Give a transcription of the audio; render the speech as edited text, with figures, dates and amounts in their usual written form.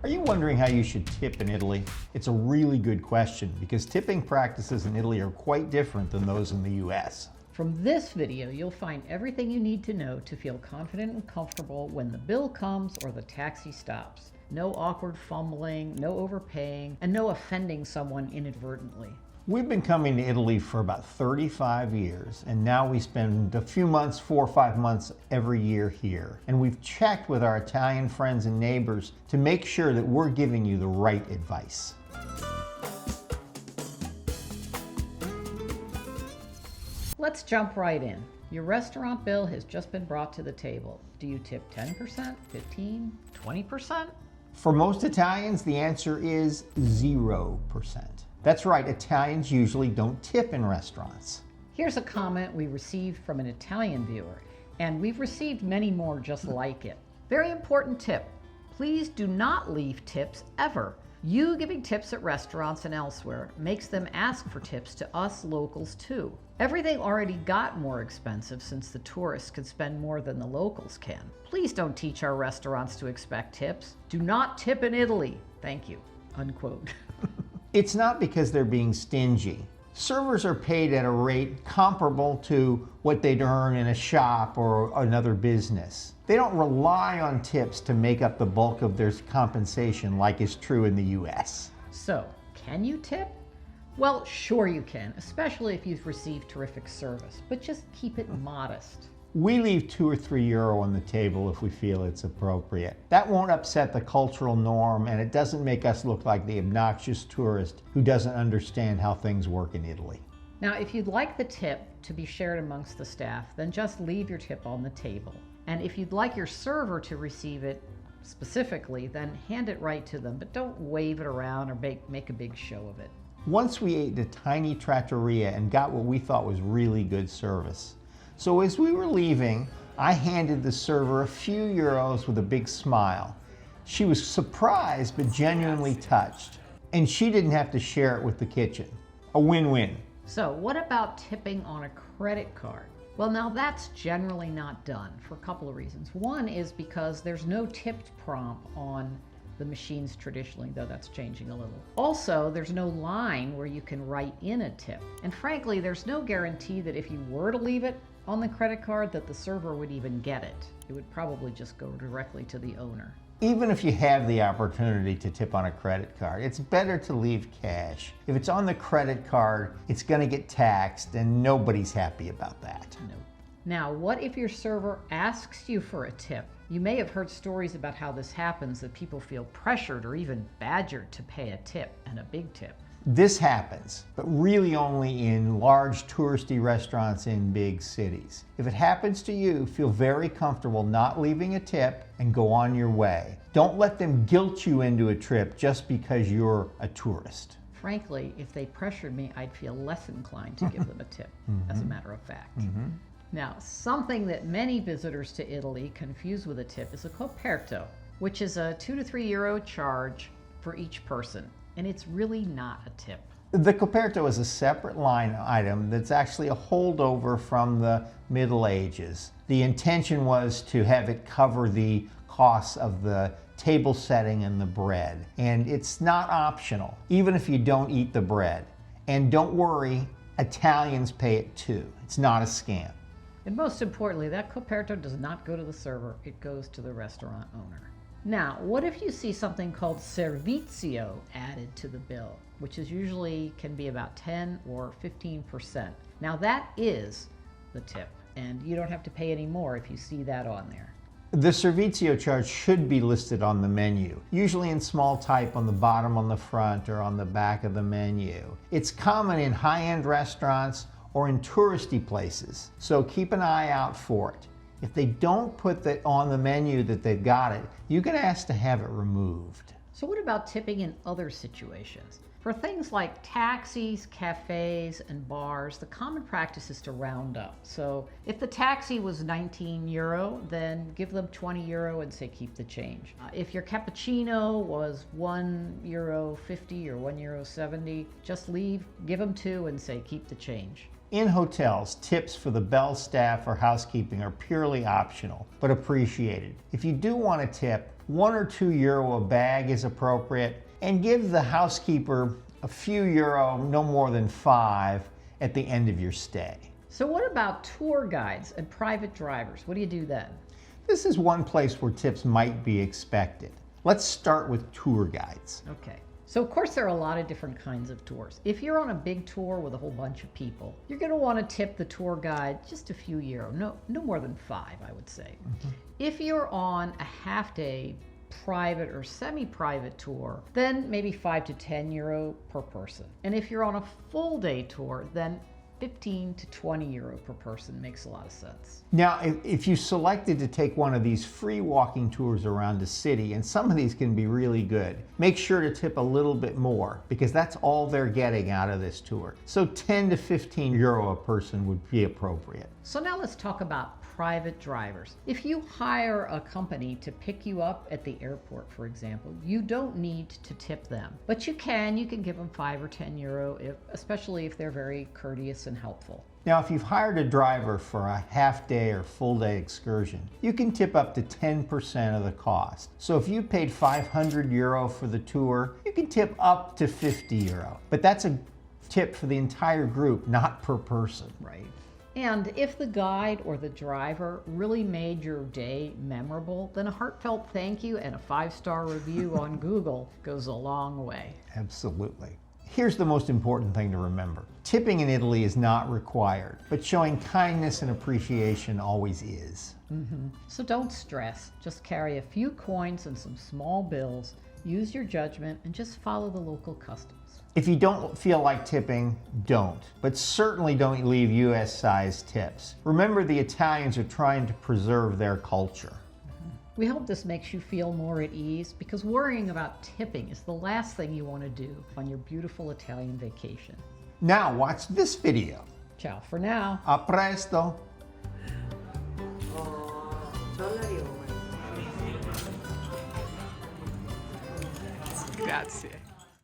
Are you wondering how you should tip in Italy? It's a really good question because tipping practices in Italy are quite different than those in the US. From this video, you'll find everything you need to know to feel confident and comfortable when the bill comes or the taxi stops. No awkward fumbling, no overpaying, and no offending someone inadvertently. We've been coming to Italy for about 35 years, and now we spend a few months, 4 or 5 months every year here. And we've checked with our Italian friends and neighbors to make sure that we're giving you the right advice. Let's jump right in. Your restaurant bill has just been brought to the table. Do you tip 10%, 15%, 20%? For most Italians, the answer is 0%. That's right, Italians usually don't tip in restaurants. Here's a comment we received from an Italian viewer, and we've received many more just like it. Very important tip. Please do not leave tips ever. You giving tips at restaurants and elsewhere makes them ask for tips to us locals too. Everything already got more expensive since the tourists can spend more than the locals can. Please don't teach our restaurants to expect tips. Do not tip in Italy. Thank you. Unquote. It's not because they're being stingy. Servers are paid at a rate comparable to what they'd earn in a shop or another business. They don't rely on tips to make up the bulk of their compensation like is true in the US. So, can you tip? Well, sure you can, especially if you've received terrific service, but just keep it modest. We leave €2 or €3 on the table if we feel it's appropriate. That won't upset the cultural norm, and it doesn't make us look like the obnoxious tourist who doesn't understand how things work in Italy. Now, if you'd like the tip to be shared amongst the staff, then just leave your tip on the table. And if you'd like your server to receive it specifically, then hand it right to them, but don't wave it around or make a big show of it. Once we ate at a tiny trattoria and got what we thought was really good service. So as we were leaving, I handed the server a few euros with a big smile. She was surprised but genuinely touched, and she didn't have to share it with the kitchen. A win-win. So what about tipping on a credit card? Well, now that's generally not done for a couple of reasons. One is because there's no tipped prompt on the machines traditionally, though that's changing a little. Also, there's no line where you can write in a tip. And frankly, there's no guarantee that if you were to leave it on the credit card that the server would even get it. It would probably just go directly to the owner. Even if you have the opportunity to tip on a credit card, it's better to leave cash. If it's on the credit card, it's going to get taxed, and nobody's happy about that. No. Now, what if your server asks you for a tip? You may have heard stories about how this happens, that people feel pressured or even badgered to pay a tip, and a big tip. This happens, but really only in large touristy restaurants in big cities. If it happens to you, feel very comfortable not leaving a tip and go on your way. Don't let them guilt you into a trip just because you're a tourist. Frankly, if they pressured me, I'd feel less inclined to give them a tip, as a matter of fact. Now, something that many visitors to Italy confuse with a tip is a coperto, which is a €2 to €3 charge for each person. And it's really not a tip. The coperto is a separate line item that's actually a holdover from the Middle Ages. The intention was to have it cover the costs of the table setting and the bread. And it's not optional, even if you don't eat the bread. And don't worry, Italians pay it too. It's not a scam. And most importantly, that coperto does not go to the server, it goes to the restaurant owner. Now, what if you see something called Servizio added to the bill, which is usually can be about 10 or 15%. Now that is the tip, and you don't have to pay any more if you see that on there. The Servizio charge should be listed on the menu, usually in small type on the bottom, on the front, or on the back of the menu. It's common in high-end restaurants or in touristy places, so keep an eye out for it. If they don't put that on the menu that they've got it, you can ask to have it removed. So what about tipping in other situations? For things like taxis, cafés, and bars, the common practice is to round up. So if the taxi was €19, then give them €20 and say keep the change. If your cappuccino was €1.50 or €1.70, just give them $2 and say keep the change. In hotels, tips for the bell staff or housekeeping are purely optional, but appreciated. If you do want a tip, 1 or 2 euro a bag is appropriate, and give the housekeeper a few euro, no more than 5, at the end of your stay. So what about tour guides and private drivers? What do you do then? This is one place where tips might be expected. Let's start with tour guides. Okay. So of course there are a lot of different kinds of tours. If you're on a big tour with a whole bunch of people, you're going to want to tip the tour guide just a few euro, no more than 5, I would say. If you're on a half-day private or semi-private tour, then maybe 5 to 10 euro per person. And if you're on a full-day tour, then 15 to 20 euro per person makes a lot of sense. Now, if you selected to take one of these free walking tours around the city, and some of these can be really good, make sure to tip a little bit more because that's all they're getting out of this tour. So 10 to 15 euro a person would be appropriate. So now let's talk about private drivers. If you hire a company to pick you up at the airport, for example, you don't need to tip them, but you can give them 5 or 10 euro, especially if they're very courteous and helpful. Now, if you've hired a driver for a half-day or full-day excursion, you can tip up to 10% of the cost. So if you paid 500 euro for the tour, you can tip up to 50 euro. But that's a tip for the entire group, not per person. Right. And if the guide or the driver really made your day memorable, then a heartfelt thank you and a 5-star review on Google goes a long way. Absolutely. Here's the most important thing to remember. Tipping in Italy is not required, but showing kindness and appreciation always is. So don't stress. Just carry a few coins and some small bills. Use your judgment and just follow the local customs. If you don't feel like tipping, don't. But certainly don't leave US-sized tips. Remember, the Italians are trying to preserve their culture. We hope this makes you feel more at ease because worrying about tipping is the last thing you want to do on your beautiful Italian vacation. Now watch this video. Ciao for now. A presto. Grazie.